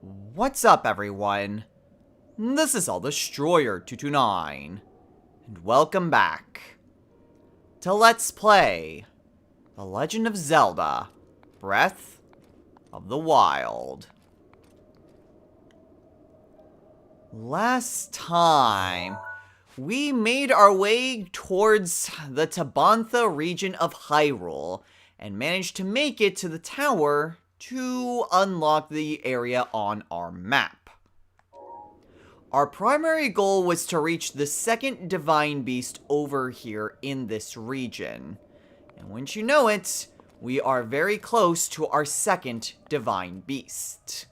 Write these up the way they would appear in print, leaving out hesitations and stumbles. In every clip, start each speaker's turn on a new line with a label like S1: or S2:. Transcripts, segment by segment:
S1: What's up, everyone? This is All Destroyer 229, and welcome back to Let's Play The Legend of Zelda: Breath of the Wild. Last time, we made our way towards the Tabantha region of Hyrule and managed to make it to the tower to unlock the area on our map. Our primary goal was to reach the second divine beast over here in this region. And wouldn't you know it, we are very close to our second divine beast.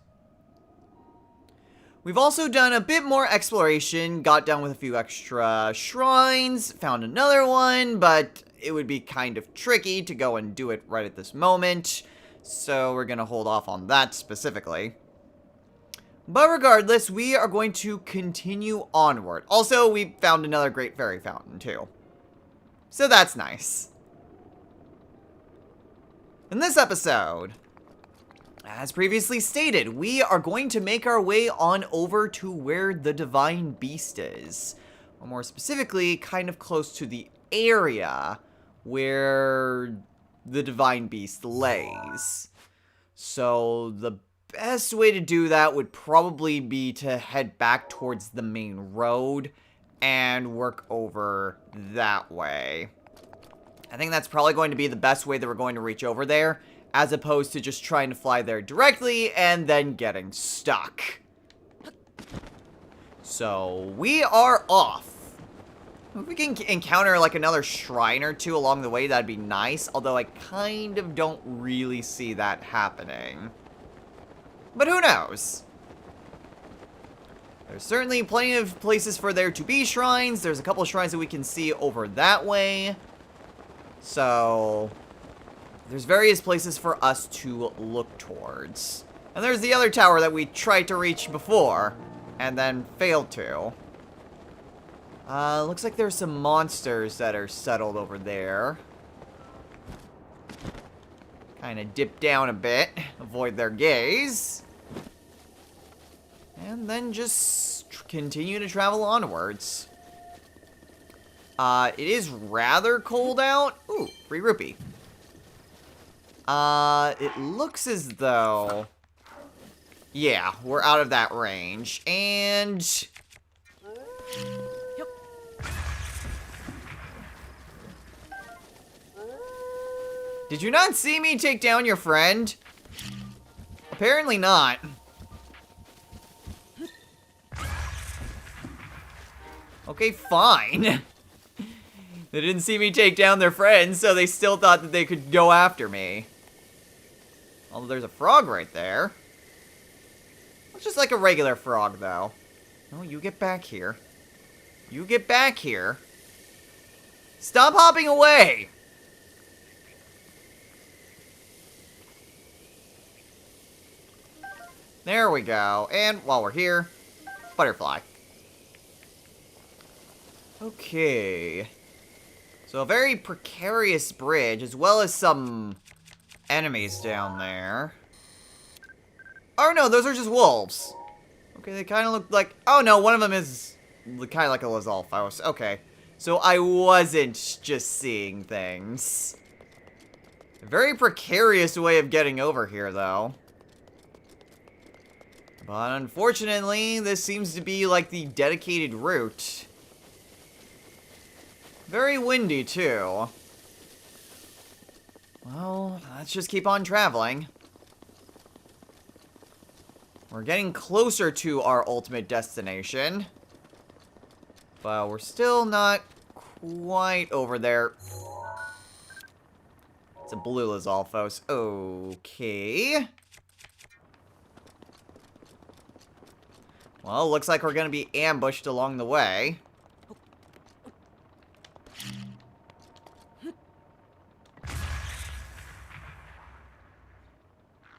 S1: We've also done a bit more exploration, got down with a few extra shrines, found another one, but it would be kind of tricky to go and do it right at this moment. So we're going to hold off on that specifically. But regardless, we are going to continue onward. Also, we found another great fairy fountain too. So that's nice. In this episode, as previously stated, we are going to make our way on over to where the divine beast is. Or more specifically, kind of close to the area where the divine beast lays. So the best way to do that would probably be to head back towards the main road and work over that way. I think that's probably going to be the best way that we're going to reach over there, as opposed to just trying to fly there directly and then getting stuck. So we are off. If we can encounter like another shrine or two along the way, that'd be nice. Although I kind of don't really see that happening. But who knows? There's certainly plenty of places for there to be shrines. There's a couple of shrines that we can see over that way. So there's various places for us to look towards. And there's the other tower that we tried to reach before and then failed to. Looks like there's some monsters that are settled over there. Kind of dip down a bit, avoid their gaze. And then just continue to travel onwards. It is rather cold out. Ooh, free rupee. It looks as though... yeah, we're out of that range. And... did you not see me take down your friend? Apparently not. Okay, fine. They didn't see me take down their friend, so they still thought that they could go after me. Although there's a frog right there. It's just like a regular frog, though. No, you get back here. You get back here. Stop hopping away! There we go. And while we're here, butterfly. Okay. So a very precarious bridge, as well as some enemies down there. Oh no, those are just wolves. Okay, they kind of look like... oh no, one of them is kind of like a Lizalfos. Okay. So I wasn't just seeing things. A very precarious way of getting over here, though. But unfortunately, this seems to be like the dedicated route. Very windy, too. Well, let's just keep on traveling. We're getting closer to our ultimate destination. But we're still not quite over there. It's a blue Lizalfos. Okay. Well, looks like we're gonna be ambushed along the way.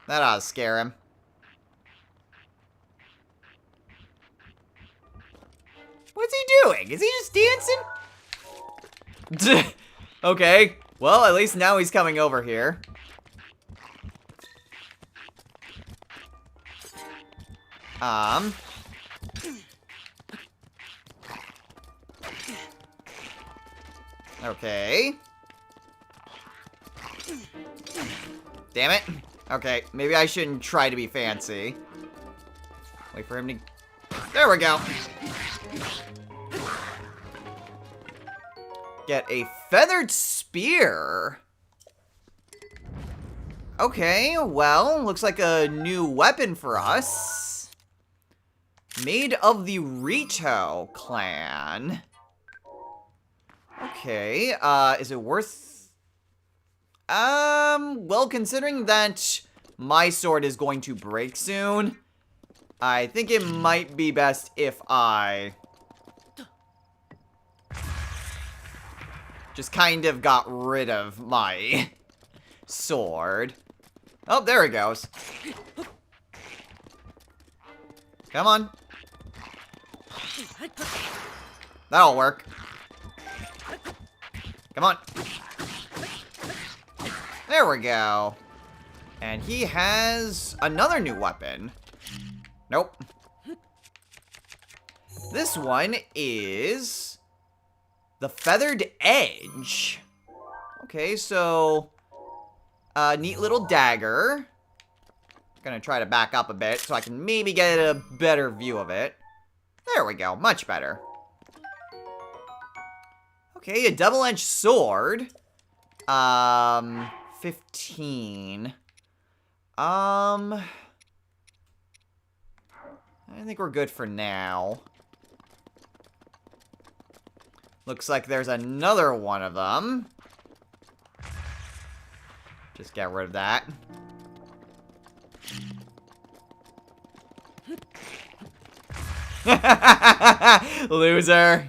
S1: That ought to scare him. What's he doing? Is he just dancing? Okay. Well, at least now he's coming over here. Okay. Damn it. Okay, maybe I shouldn't try to be fancy. Wait for him to... There we go. Get a feathered spear. Okay, well, looks like a new weapon for us. Made of the Rito clan. Okay, is it worth... well, considering that my sword is going to break soon, I think it might be best if I just kind of got rid of my sword. Oh, there it goes. Come on. That'll work. Come on. There we go. And he has another new weapon. Nope. This one is the Feathered Edge. Okay, so neat little dagger. Gonna try to back up a bit so I can maybe get a better view of it. There we go, much better. Okay, a double-edged sword. 15. I think we're good for now. Looks like there's another one of them. Just get rid of that. Loser.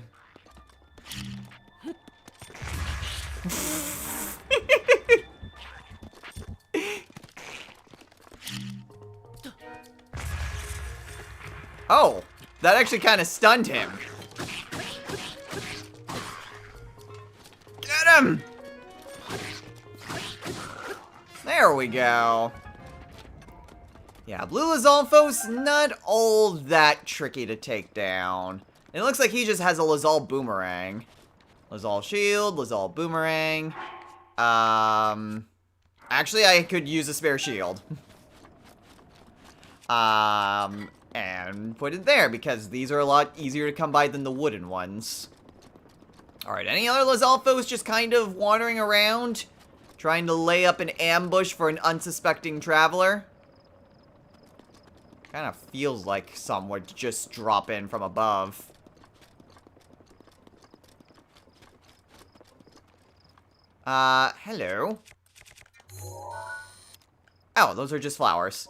S1: Oh, that actually kind of stunned him. Get him! There we go. Yeah, Blue Lizalfo's not all that tricky to take down. It looks like he just has a Lizal Boomerang. Lizal Shield, Lizal Boomerang. Actually, I could use a spare shield. And put it there, because these are a lot easier to come by than the wooden ones. Alright, any other Lizalfos just kind of wandering around, trying to lay up an ambush for an unsuspecting traveler? Kind of feels like some would just drop in from above. Hello. Oh, those are just flowers.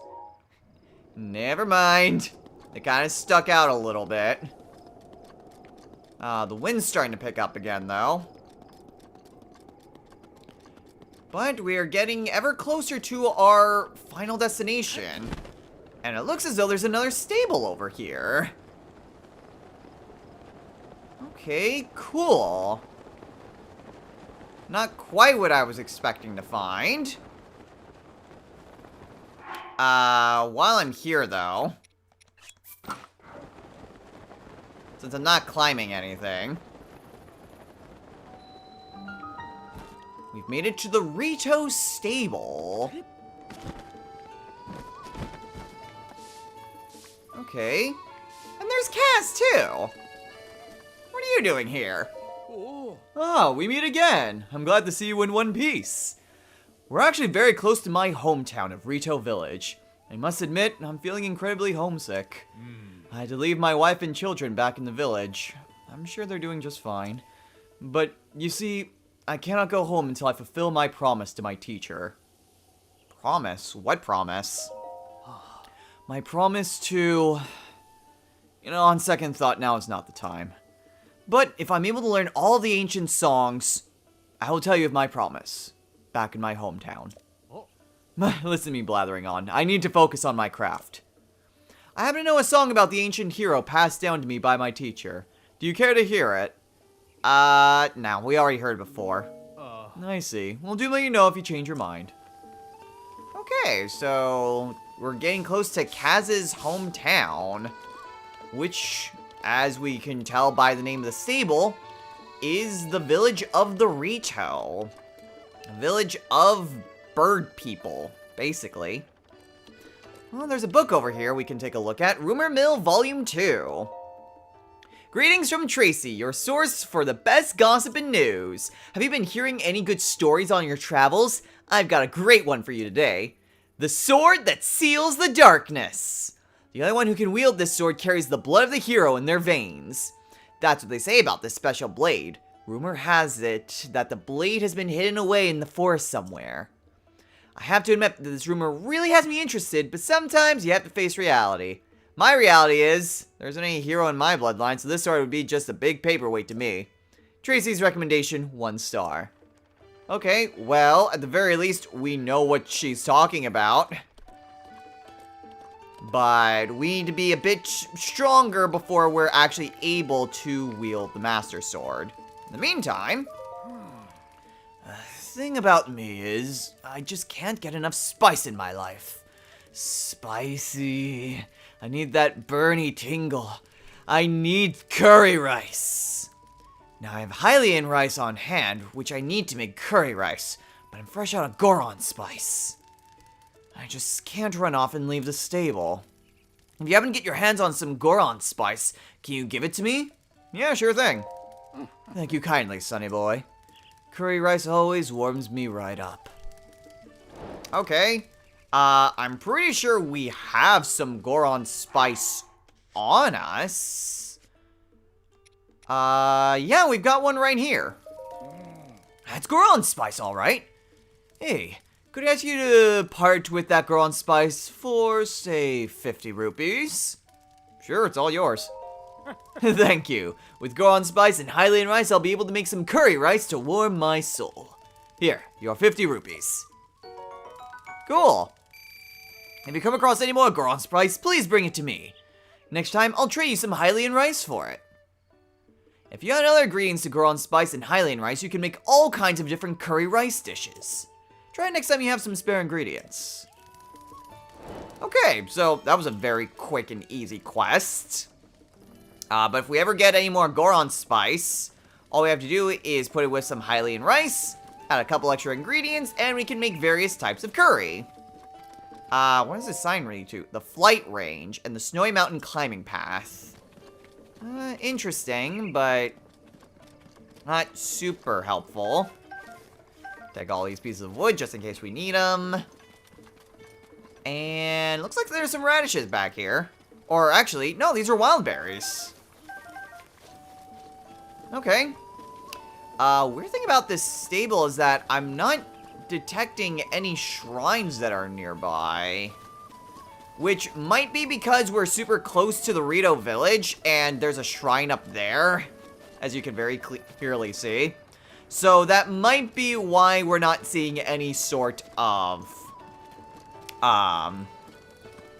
S1: Never mind. They kind of stuck out a little bit. The wind's starting to pick up again, though. But we are getting ever closer to our final destination. And it looks as though there's another stable over here. Okay, cool. Not quite what I was expecting to find. While I'm here, though, since I'm not climbing anything, we've made it to the Rito stable. Okay. And there's Cass, too. What are you doing here? Oh, we meet again. I'm glad to see you in one piece. We're actually very close to my hometown of Rito Village. I must admit, I'm feeling incredibly homesick. I had to leave my wife and children back in the village. I'm sure they're doing just fine. But, you see, I cannot go home until I fulfill my promise to my teacher. Promise? What promise? My promise to... You know, on second thought, now is not the time. But if I'm able to learn all the ancient songs, I will tell you of my promise. Back in my hometown. Listen to me blathering on. I need to focus on my craft. I happen to know a song about the ancient hero passed down to me by my teacher. Do you care to hear it? No, we already heard it before. I see. Well, do let you know if you change your mind. Okay, so we're getting close to Kaz's hometown, which, as we can tell by the name of the stable, is the village of the Rito. A village of bird people, basically. Well, there's a book over here we can take a look at. Rumor Mill Volume 2. Greetings from Tracy, your source for the best gossip and news. Have you been hearing any good stories on your travels? I've got a great one for you today. The sword that seals the darkness. The only one who can wield this sword carries the blood of the hero in their veins. That's what they say about this special blade. Rumor has it that the blade has been hidden away in the forest somewhere. I have to admit that this rumor really has me interested, but sometimes you have to face reality. My reality is, there isn't any hero in my bloodline, so this sword would be just a big paperweight to me. Tracy's recommendation, 1 star. Okay, well, at the very least, we know what she's talking about. But we need to be a bit stronger before we're actually able to wield the Master Sword. In the meantime, the thing about me is, I just can't get enough spice in my life. Spicy. I need that burny tingle. I need curry rice. Now I have Hylian rice on hand, which I need to make curry rice, but I'm fresh out of Goron spice. I just can't run off and leave the stable. If you happen to get your hands on some Goron spice, can you give it to me? Yeah, sure thing. Thank you kindly, sonny boy. Curry rice always warms me right up. Okay. I'm pretty sure we have some Goron spice on us. Yeah, we've got one right here. That's Goron spice, alright. Hey, could I ask you to part with that Goron spice for, say, 50 rupees? Sure, it's all yours. Thank you. With Goron spice and Hylian rice, I'll be able to make some curry rice to warm my soul. Here, your 50 rupees. Cool. If you come across any more Goron spice, please bring it to me. Next time, I'll trade you some Hylian rice for it. If you add other ingredients to Goron spice and Hylian rice, you can make all kinds of different curry rice dishes. Try it next time you have some spare ingredients. Okay, so that was a very quick and easy quest. But if we ever get any more Goron spice, all we have to do is put it with some Hylian rice, add a couple extra ingredients, and we can make various types of curry. What does this sign read to? The Flight Range and the Snowy Mountain Climbing Path. Interesting, but not super helpful. Take all these pieces of wood just in case we need them. And looks like there's some radishes back here. Or actually, no, these are wild berries. Okay. Weird thing about this stable is that I'm not detecting any shrines that are nearby. Which might be because we're super close to the Rito Village, and there's a shrine up there, as you can very clearly see. So that might be why we're not seeing any sort of, oh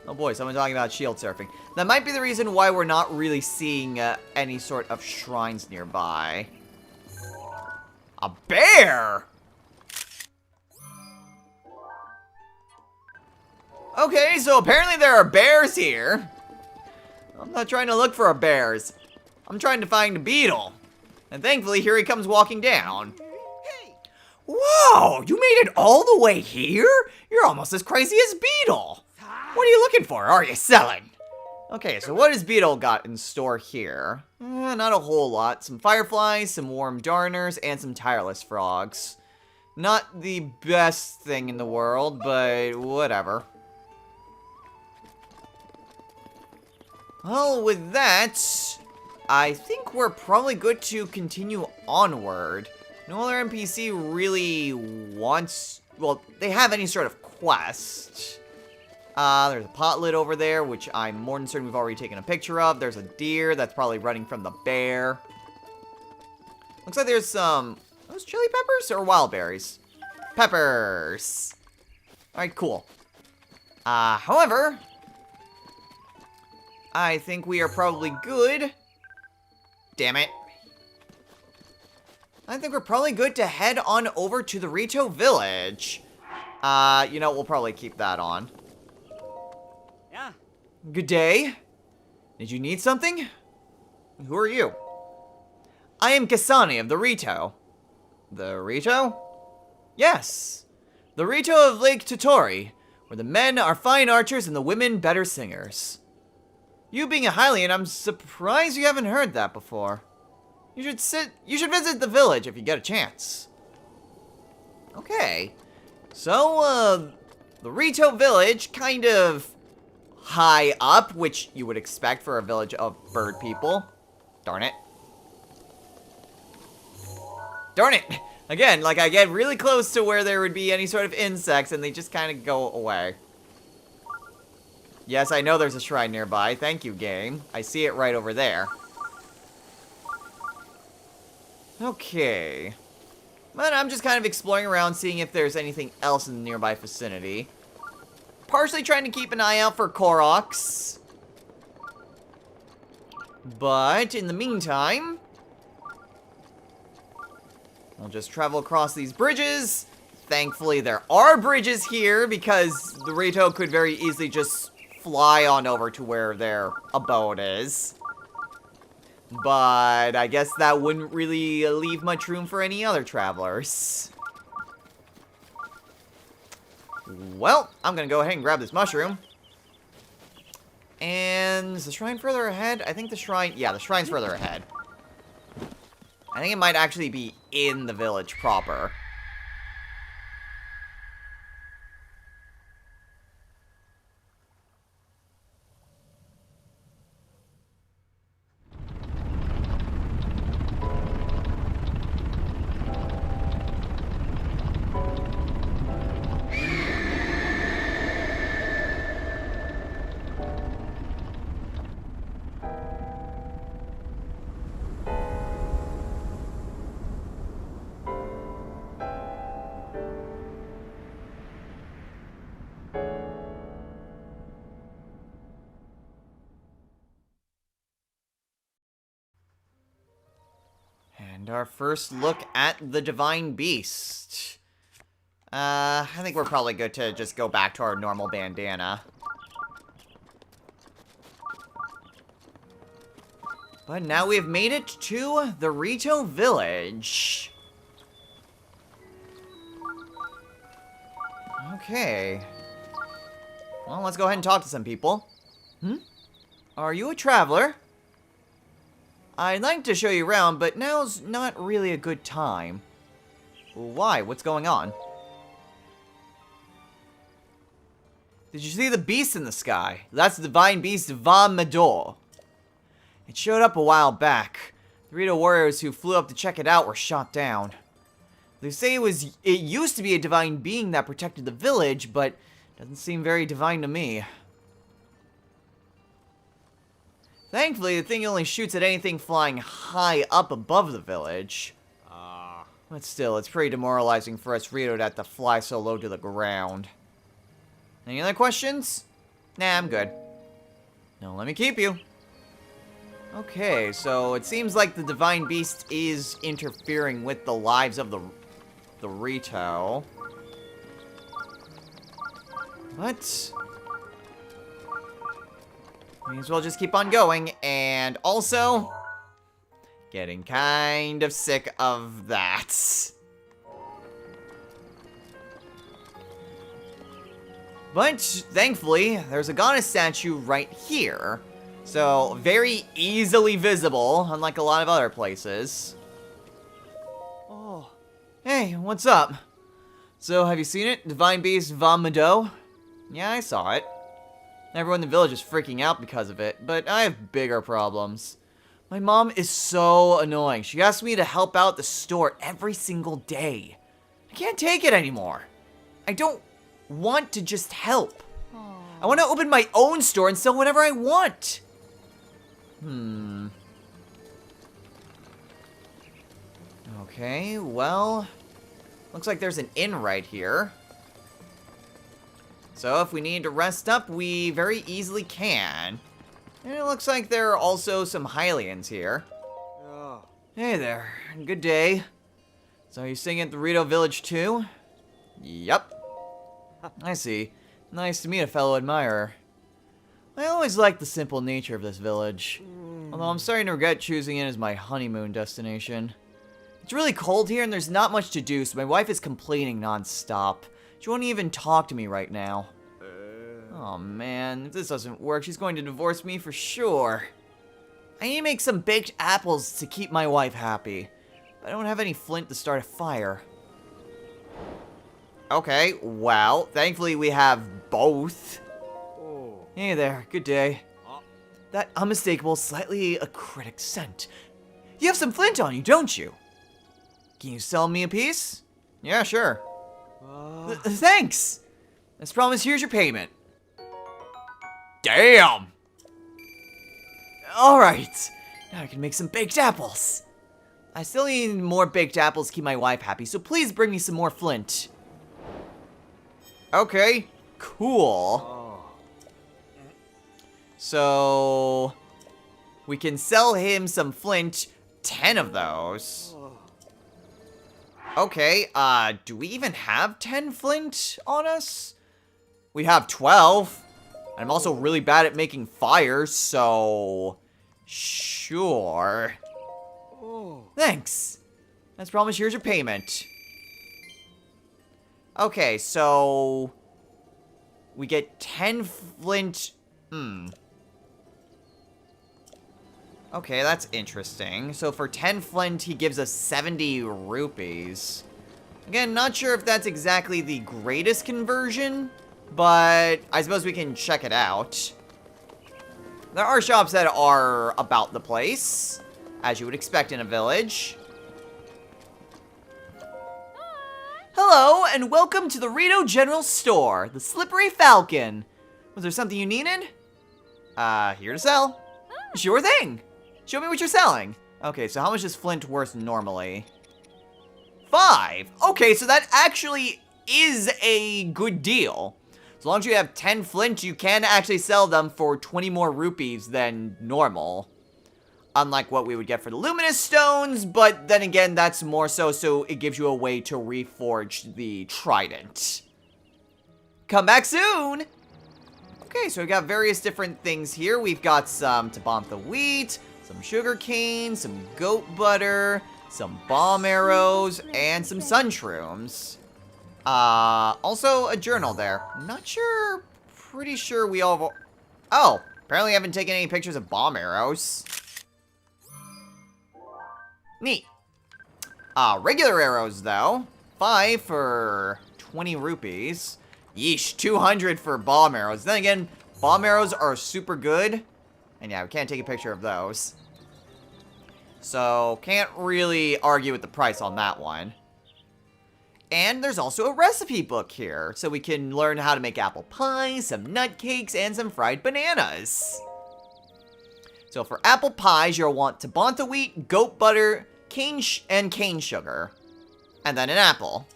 S1: boy, someone talking about shield surfing. That might be the reason why we're not really seeing any sort of shrines nearby. A bear? Okay, so apparently there are bears here. I'm not trying to look for bears. I'm trying to find a beetle. And thankfully, here he comes walking down. Hey. Whoa, you made it all the way here? You're almost as crazy as Beetle. What are you looking for? Are you selling? Okay, so what has Beetle got in store here? Not a whole lot. Some fireflies, some warm darners, and some tireless frogs. Not the best thing in the world, but whatever. Well, with that, I think we're probably good to continue onward. No other NPC really wants, well, they have any sort of quest. There's a pot lid over there, which I'm more than certain we've already taken a picture of. There's a deer that's probably running from the bear. Looks like there's some, those chili peppers or wild berries? Peppers. Alright, cool. However, I think we are probably good. Damn it. I think we're probably good to head on over to the Rito Village. You know, we'll probably keep that on. Good day. Did you need something? Who are you? I am Kasani of the Rito. The Rito? Yes. The Rito of Lake Totori, where the men are fine archers and the women better singers. You being a Hylian, I'm surprised you haven't heard that before. You should visit the village if you get a chance. Okay. So, the Rito Village, kind of high up, which you would expect for a village of bird people. Darn it. Darn it! Again, like, I get really close to where there would be any sort of insects, and they just kind of go away. Yes, I know there's a shrine nearby. Thank you, game. I see it right over there. Okay. But I'm just kind of exploring around, seeing if there's anything else in the nearby vicinity. Partially trying to keep an eye out for Koroks. But, in the meantime, we'll just travel across these bridges. Thankfully, there are bridges here, because the Rito could very easily just fly on over to where their abode is. But I guess that wouldn't really leave much room for any other travelers. Well, I'm gonna go ahead and grab this mushroom. And is the shrine further ahead? I think the shrine, yeah, the shrine's further ahead. I think it might actually be in the village proper. And our first look at the Divine Beast. I think we're probably good to just go back to our normal bandana. But now we've made it to the Rito Village. Okay. Well, let's go ahead and talk to some people. Are you a traveler? I'd like to show you around, but now's not really a good time. Why? What's going on? Did you see the beast in the sky? That's the divine beast Van Medor. It showed up a while back. The Rito warriors who flew up to check it out were shot down. They say it used to be a divine being that protected the village, but doesn't seem very divine to me. Thankfully, the thing only shoots at anything flying high up above the village. But still, it's pretty demoralizing for us Rito to have to fly so low to the ground. Any other questions? Nah, I'm good. No, let me keep you. Okay, so it seems like the Divine Beast is interfering with the lives of the Rito. But may as well just keep on going, and also getting kind of sick of that. But thankfully, there's a goddess statue right here, so very easily visible, unlike a lot of other places. Oh, hey, what's up? So, have you seen it? Divine Beast Van Medor? Yeah, I saw it. Everyone in the village is freaking out because of it, but I have bigger problems. My mom is so annoying. She asks me to help out the store every single day. I can't take it anymore. I don't want to just help. I want to open my own store and sell whatever I want. Okay, well, looks like there's an inn right here. So if we need to rest up, we very easily can. And it looks like there are also some Hylians here. Oh. Hey there, good day. So you're staying at the Rideau Village too? Yup. I see. Nice to meet a fellow admirer. I always liked the simple nature of this village. Although I'm starting to regret choosing it as my honeymoon destination. It's really cold here and there's not much to do, so my wife is complaining non-stop. She won't even talk to me right now. Oh man, if this doesn't work, she's going to divorce me for sure. I need to make some baked apples to keep my wife happy. But I don't have any flint to start a fire. Okay, well, thankfully we have both. Hey there, good day. That unmistakable, slightly acritic scent. You have some flint on you, don't you? Can you sell me a piece? Yeah, sure. Thanks! As promised, here's your payment. Damn! Alright, now I can make some baked apples. I still need more baked apples to keep my wife happy, so please bring me some more flint. Okay, cool. So, we can sell him some flint, 10 of those. Okay, do we even have 10 flint on us? We have 12. I'm also really bad at making fires, so... Sure. Thanks. As promised, here's your payment. Okay, so... we get 10 flint... Okay, that's interesting. So for 10 flint, he gives us 70 rupees. Again, not sure if that's exactly the greatest conversion, but I suppose we can check it out. There are shops that are about the place, as you would expect in a village. Hello, and welcome to the Reno General Store, the Slippery Falcon. Was there something you needed? Here to sell. Sure thing. Show me what you're selling. Okay, so how much is flint worth normally? 5. Okay, so that actually is a good deal. As long as you have 10 flint, you can actually sell them for 20 more rupees than normal. Unlike what we would get for the luminous stones, but then again, that's more so it gives you a way to reforge the trident. Come back soon! Okay, so we got various different things here. We've got some Tabantha wheat, some sugar cane, some goat butter, some bomb arrows, and some sun shrooms. Also a journal there. Not sure, pretty sure we all... Oh, apparently I haven't taken any pictures of bomb arrows. Neat. Regular arrows, though. 5 for 20 rupees. Yeesh, 200 for bomb arrows. Then again, bomb arrows are super good. And yeah, we can't take a picture of those. So, can't really argue with the price on that one. And there's also a recipe book here. So we can learn how to make apple pie, some nut cakes, and some fried bananas. So for apple pies, you'll want Tabantha wheat, goat butter, cane sugar. And then an apple.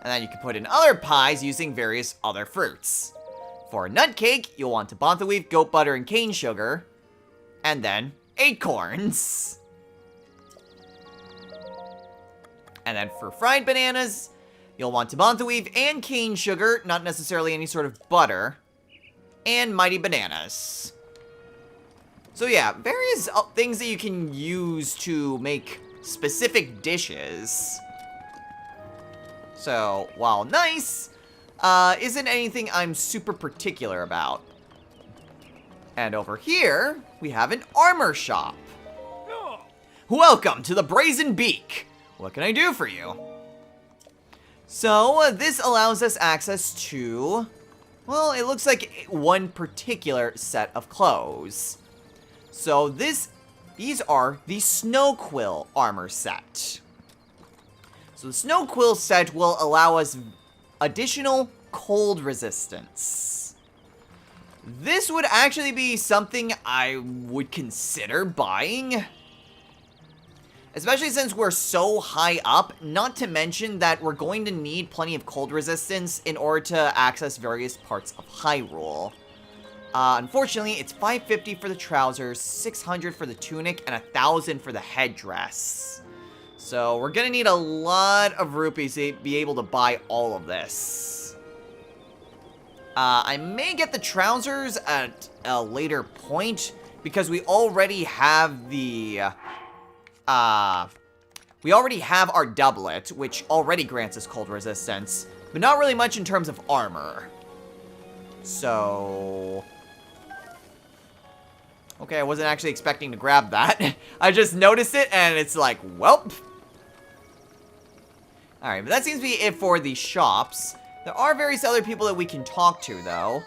S1: And then you can put in other pies using various other fruits. For a nut cake, you'll want Tabantha wheat, goat butter, and cane sugar. And then acorns. And then for fried bananas, you'll want Tabantha wheat and cane sugar, not necessarily any sort of butter. And mighty bananas. So yeah, various things that you can use to make specific dishes. So, while nice, isn't anything I'm super particular about. And over here, we have an armor shop. Welcome to the Brazen Beak. What can I do for you? So, this allows us access to, well, it looks like one particular set of clothes. So, these are the Snow Quill armor set. So, the Snow Quill set will allow us additional cold resistance. This would actually be something I would consider buying. Especially since we're so high up, not to mention that we're going to need plenty of cold resistance in order to access various parts of Hyrule. Unfortunately, it's 550 for the trousers, 600 for the tunic, and 1,000 for the headdress. So we're gonna need a lot of rupees to be able to buy all of this. I may get the trousers at a later point, because we already have the, we already have our doublet, which already grants us cold resistance, but not really much in terms of armor. So... okay, I wasn't actually expecting to grab that. I just noticed it, and it's like, welp. Alright, but that seems to be it for the shops. There are various other people that we can talk to, though.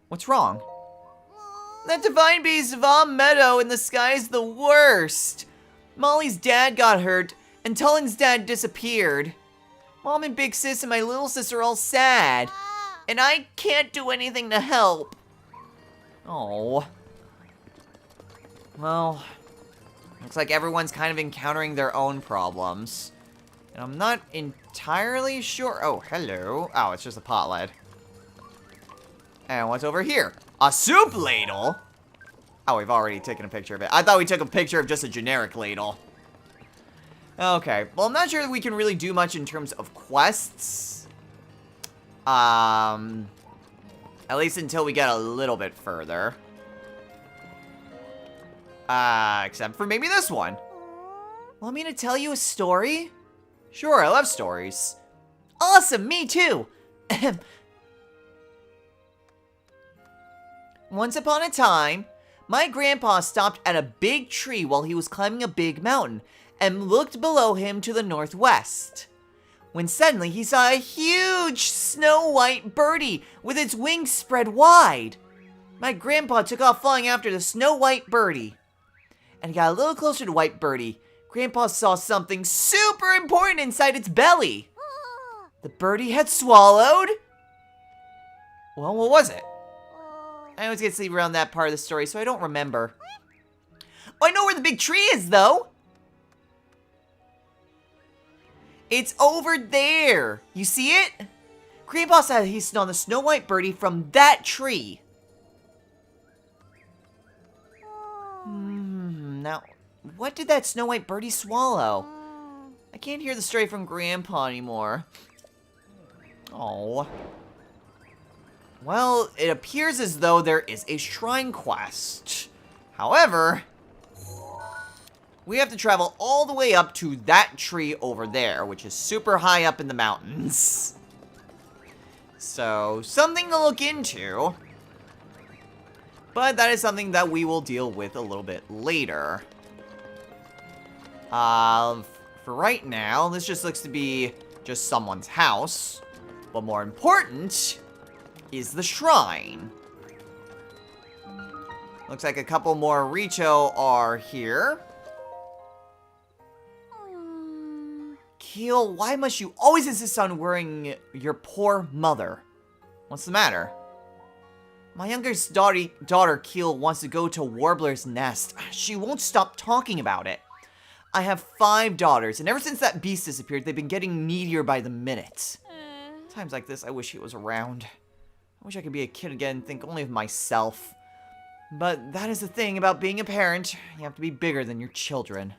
S1: What's wrong? That divine beast Vom Meadow in the sky is the worst. Molly's dad got hurt, and Tullen's dad disappeared. Mom and Big Sis and my little sister are all sad. And I can't do anything to help. Oh. Well, looks like everyone's kind of encountering their own problems. And I'm not entirely sure. Oh, hello. Oh, it's just a pot lid. And what's over here? A soup ladle? Oh, we've already taken a picture of it. I thought we took a picture of just a generic ladle. Okay, well, I'm not sure that we can really do much in terms of quests. At least until we get a little bit further. Except for maybe this one. Want me to tell you a story? Sure, I love stories. Awesome, me too. Once upon a time, my grandpa stopped at a big tree while he was climbing a big mountain and looked below him to the northwest. When suddenly he saw a huge snow-white birdie with its wings spread wide. My grandpa took off flying after the snow-white birdie. And he got a little closer to White Birdie. Grandpa saw something super important inside its belly. The birdie had swallowed? Well, what was it? I always get to sleep around that part of the story, so I don't remember. Oh, I know where the big tree is, though! It's over there! You see it? Grandpa said he saw the snow-white birdie from that tree. Now, what did that snow-white birdie swallow? I can't hear the story from Grandpa anymore. Oh. Well, it appears as though there is a shrine quest. However, we have to travel all the way up to that tree over there, which is super high up in the mountains. So, something to look into. But that is something that we will deal with a little bit later. For right now, this just looks to be just someone's house. But more important is the shrine. Looks like a couple more Rito are here. Keel, why must you always insist on worrying your poor mother? What's the matter? My youngest daughter, Keel, wants to go to Warbler's Nest. She won't stop talking about it. I have 5 daughters, and ever since that beast disappeared, they've been getting needier by the minute. Times like this, I wish he was around. I wish I could be a kid again and think only of myself. But that is the thing about being a parent. You have to be bigger than your children.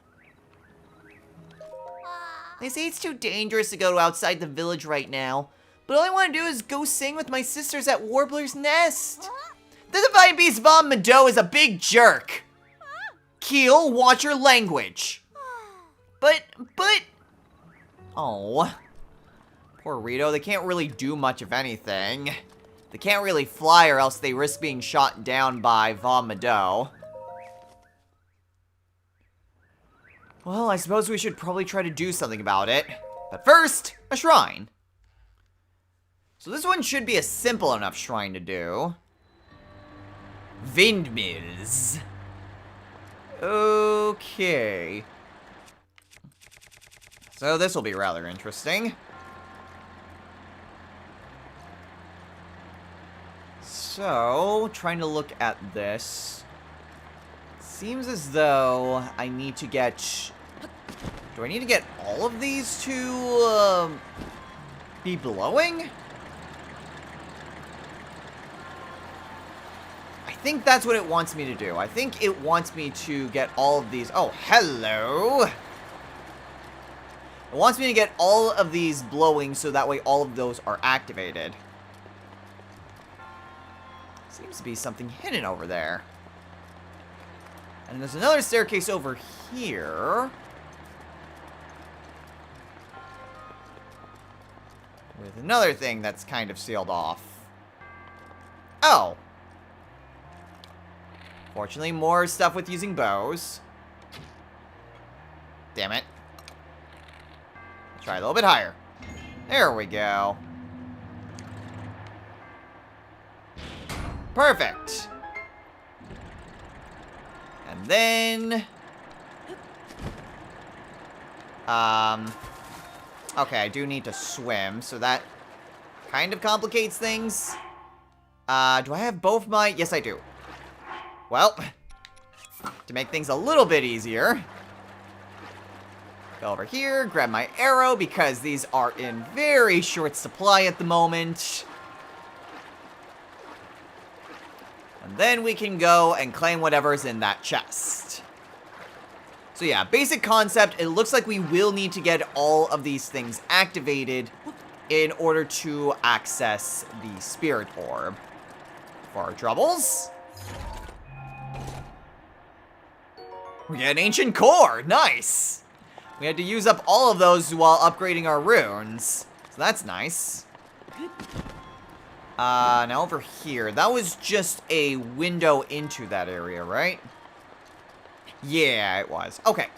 S1: They say it's too dangerous to go outside the village right now. But all I want to do is go sing with my sisters at Warbler's Nest. The divine beast Vom Meadow is a big jerk. Keel, watch your language. But... Oh. Poor Rito, they can't really do much of anything. They can't really fly or else they risk being shot down by Vom Meadow. Well, I suppose we should probably try to do something about it. But first, a shrine. So this one should be a simple enough shrine to do. Windmills. Okay. So this will be rather interesting. So, trying to look at this. Seems as though I need to get... Do I need to get all of these to be blowing? I think that's what it wants me to do. I think it wants me to get all of these... Oh, hello! It wants me to get all of these blowing so that way all of those are activated. Seems to be something hidden over there. And there's another staircase over here. With another thing that's kind of sealed off. Oh. Fortunately, more stuff with using bows. Damn it. Try a little bit higher. There we go. Perfect. And then... okay, I do need to swim, so that kind of complicates things. Do I have both my... Yes, I do. Well, to make things a little bit easier... Go over here, grab my arrow, because these are in very short supply at the moment. And then we can go and claim whatever's in that chest. So yeah, basic concept, it looks like we will need to get all of these things activated in order to access the Spirit Orb. For our troubles. We get an ancient core, nice! We had to use up all of those while upgrading our runes. So that's nice. Now over here. That was just a window into that area, right? Yeah, it was. Okay.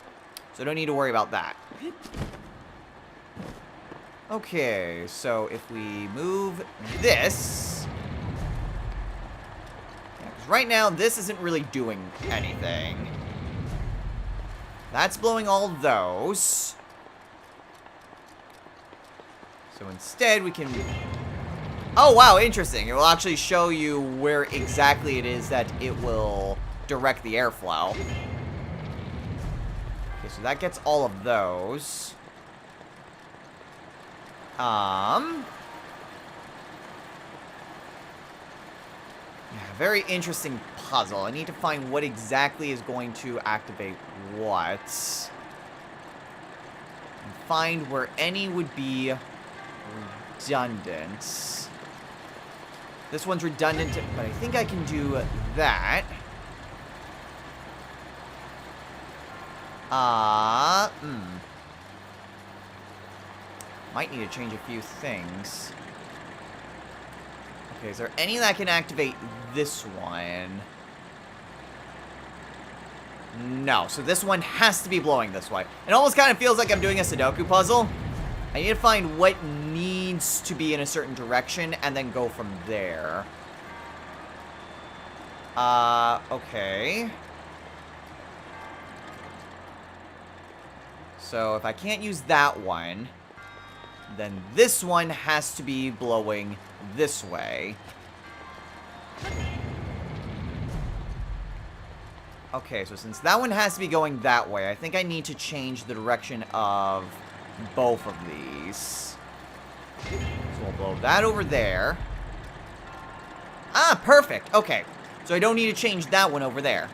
S1: So don't need to worry about that. Okay, so if we move this... Yeah, 'cause right now, this isn't really doing anything. That's blowing all those. So instead, we can... Oh, wow, interesting. It will actually show you where exactly it is that it will direct the airflow. Okay, so that gets all of those. Yeah, very interesting puzzle. I need to find what exactly is going to activate what. And find where any would be redundant. This one's redundant, but I think I can do that. Might need to change a few things. Okay, is there any that can activate this one? No, so this one has to be blowing this way. It almost kind of feels like I'm doing a Sudoku puzzle. I need to find what needs to be in a certain direction and then go from there. Okay. So if I can't use that one, then this one has to be blowing this way. Okay, so since that one has to be going that way, I think I need to change the direction of both of these. So we'll blow that over there. Ah, perfect. Okay, so I don't need to change that one over there.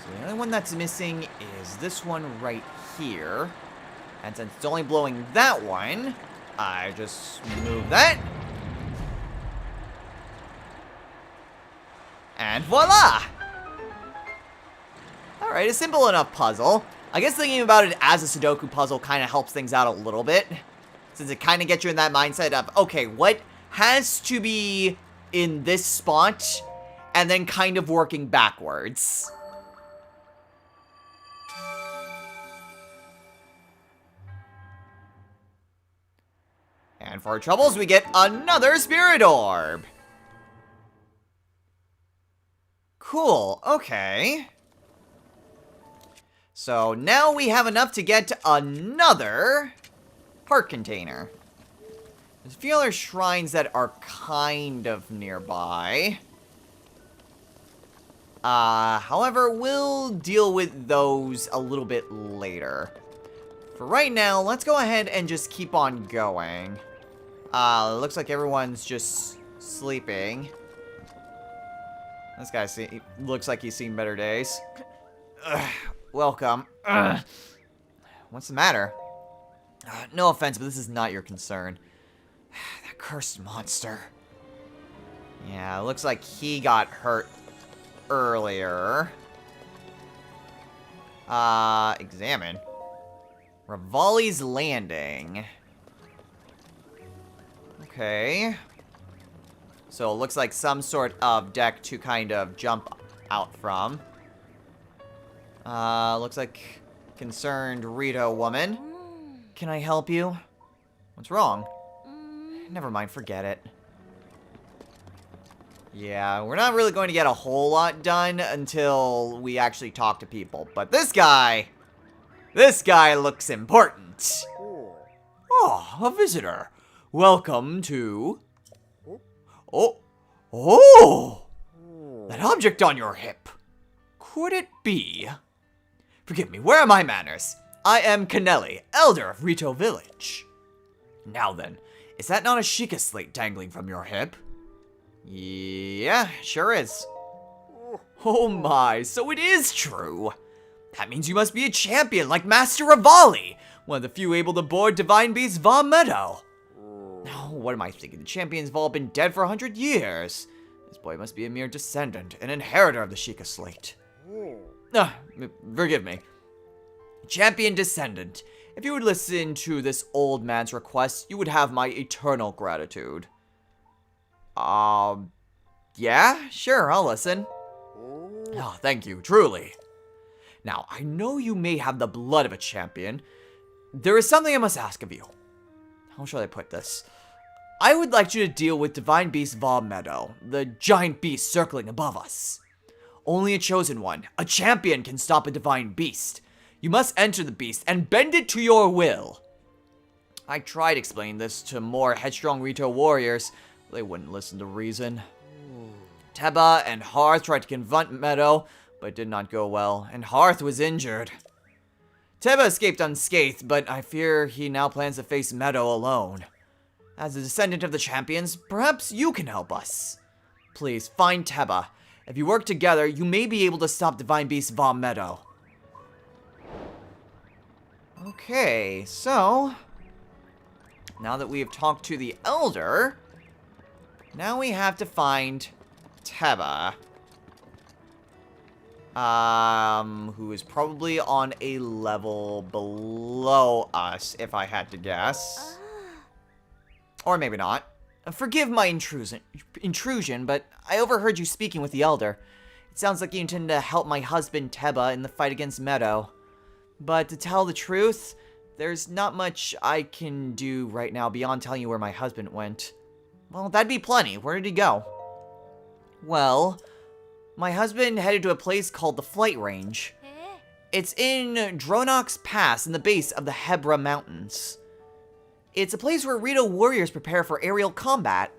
S1: So the only one that's missing is this one right here. And since it's only blowing that one, I just move that. And voila! Alright, a simple enough puzzle. I guess thinking about it as a Sudoku puzzle kind of helps things out a little bit. Since it kind of gets you in that mindset of, okay, what has to be in this spot? And then kind of working backwards. And for our troubles, we get another Spirit Orb. Cool, okay. So now we have enough to get another heart container. There's a few other shrines that are kind of nearby. However, we'll deal with those a little bit later. For right now, let's go ahead and just keep on going. Looks like everyone's just sleeping. This guy looks like he's seen better days. Ugh, welcome. Ugh. what's the matter? No offense, but this is not your concern. That cursed monster. Yeah, it looks like he got hurt earlier. Examine. Ravalli's Landing. Okay. So it looks like some sort of deck to kind of jump out from. Looks like concerned Rito woman. Can I help you? What's wrong? Never mind, forget it. Yeah, we're not really going to get a whole lot done until we actually talk to people. But this guy looks important. Oh, a visitor. Welcome to... Oh! That object on your hip. Could it be... Forgive me, where are my manners? I am Kennelly, Elder of Rito Village. Now then, is that not a Sheikah slate dangling from your hip? Yeah, sure is. Oh my, so it is true. That means you must be a champion like Master Ravalli, one of the few able to board Divine Beast Va Meadow. Oh, what am I thinking? The champions have all been dead for 100 years. This boy must be a mere descendant, an inheritor of the Sheikah slate. Forgive me. Champion descendant, if you would listen to this old man's request, you would have my eternal gratitude. Yeah, sure, I'll listen. Oh, thank you, truly. Now, I know you may have the blood of a champion. There is something I must ask of you. How shall I put this? I would like you to deal with Divine Beast Va Meadow, the giant beast circling above us. Only a chosen one, a champion, can stop a divine beast. You must enter the beast and bend it to your will. I tried explaining this to more headstrong Rito warriors, but they wouldn't listen to reason. Teba and Hearth tried to confront Meadow, but it did not go well, and Hearth was injured. Teba escaped unscathed, but I fear he now plans to face Meadow alone. As a descendant of the champions, perhaps you can help us. Please, find Teba. If you work together, you may be able to stop Divine Beast Va Meadow. Okay, so... now that we have talked to the Elder, now we have to find Teba. Who is probably on a level below us, if I had to guess. Or maybe not. Forgive my intrusion, but I overheard you speaking with the Elder. It sounds like you intend to help my husband Teba in the fight against Meadow. But to tell the truth, there's not much I can do right now beyond telling you where my husband went. Well, that'd be plenty. Where did he go? Well, my husband headed to a place called the Flight Range. It's in Dragonroost Pass in the base of the Hebra Mountains. It's a place where Rito warriors prepare for aerial combat.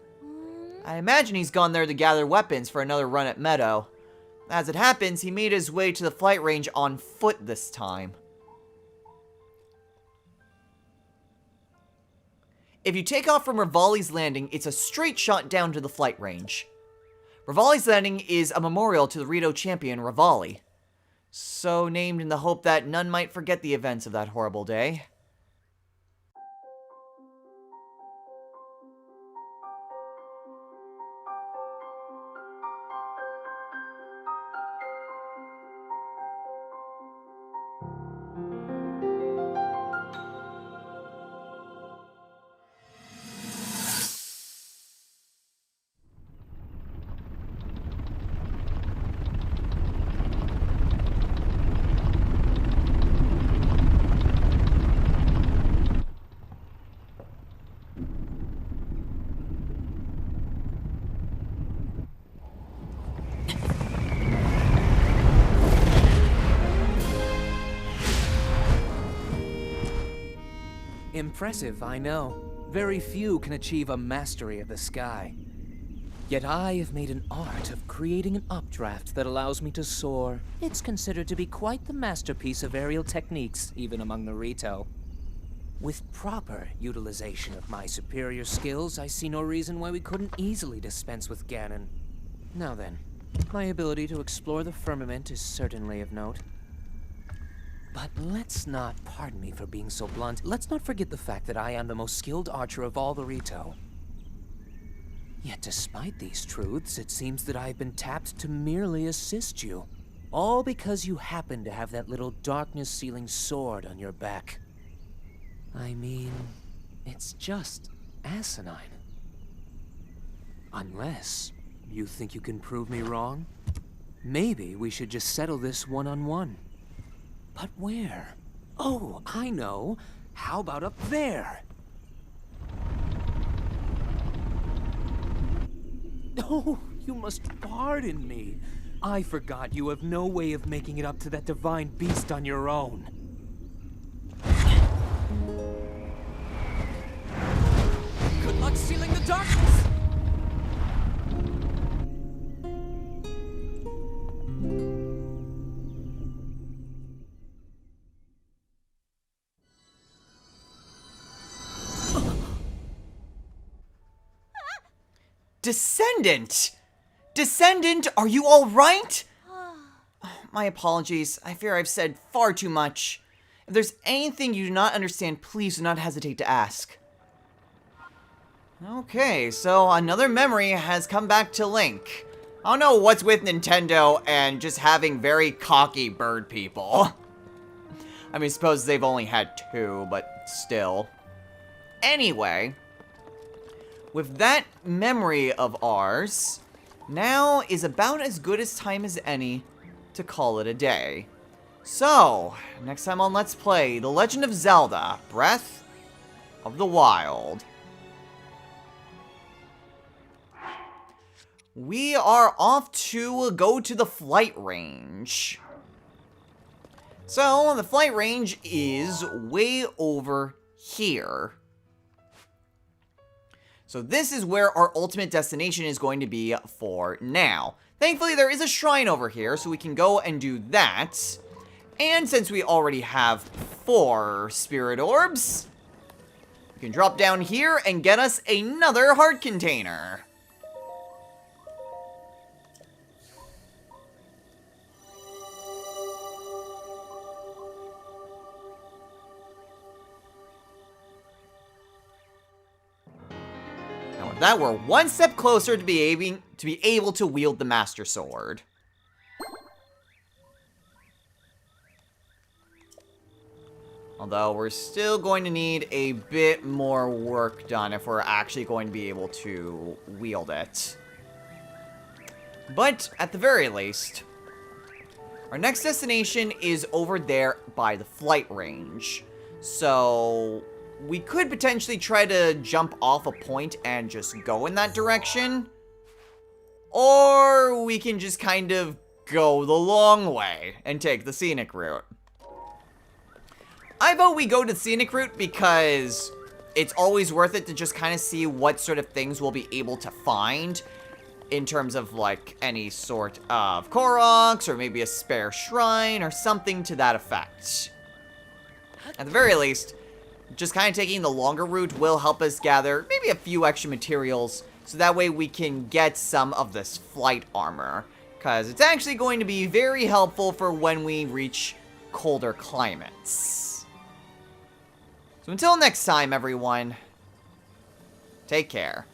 S1: I imagine he's gone there to gather weapons for another run at Meadow. As it happens, he made his way to the Flight Range on foot this time. If you take off from Ravalli's Landing, it's a straight shot down to the Flight Range. Ravalli's Landing is a memorial to the Rito champion, Ravalli. So named in the hope that none might forget the events of that horrible day.
S2: Impressive, I know. Very few can achieve a mastery of the sky. Yet I have made an art of creating an updraft that allows me to soar. It's considered to be quite the masterpiece of aerial techniques, even among the Rito. With proper utilization of my superior skills, I see no reason why we couldn't easily dispense with Ganon. Now then, my ability to explore the firmament is certainly of note. But let's not, pardon me for being so blunt, let's not forget the fact that I am the most skilled archer of all the Rito. Yet despite these truths, it seems that I've been tapped to merely assist you. All because you happen to have that little darkness-sealing sword on your back. I mean, it's just asinine. Unless you think you can prove me wrong? Maybe we should just settle this one-on-one. But where? Oh, I know. How about up there? Oh, you must pardon me. I forgot you have no way of making it up to that divine beast on your own. Good luck sealing the darkness!
S1: Descendant! Descendant, are you all right? My apologies. I fear I've said far too much. If there's anything you do not understand, please do not hesitate to ask. Okay, so another memory has come back to Link. I don't know what's with Nintendo and just having very cocky bird people. I mean, suppose they've only had 2, but still. Anyway, with that memory of ours, now is about as good as time as any to call it a day. So, next time on Let's Play, The Legend of Zelda, Breath of the Wild. We are off to go to the flight range. So, the flight range is way over here. So this is where our ultimate destination is going to be for now. Thankfully, there is a shrine over here, so we can go and do that. And since we already have 4 Spirit Orbs, we can drop down here and get us another heart container. Now with that, we're one step closer to be able to wield the Master Sword. Although, we're still going to need a bit more work done if we're actually going to be able to wield it. But, at the very least, our next destination is over there by the flight range. So, we could potentially try to jump off a point and just go in that direction. Or, we can just kind of go the long way and take the scenic route. I vote we go to the scenic route because it's always worth it to just kind of see what sort of things we'll be able to find in terms of, like, any sort of Koroks or maybe a spare shrine or something to that effect. At the very least, just kind of taking the longer route will help us gather maybe a few extra materials so that way we can get some of this flight armor, because it's actually going to be very helpful for when we reach colder climates. So until next time, everyone, take care.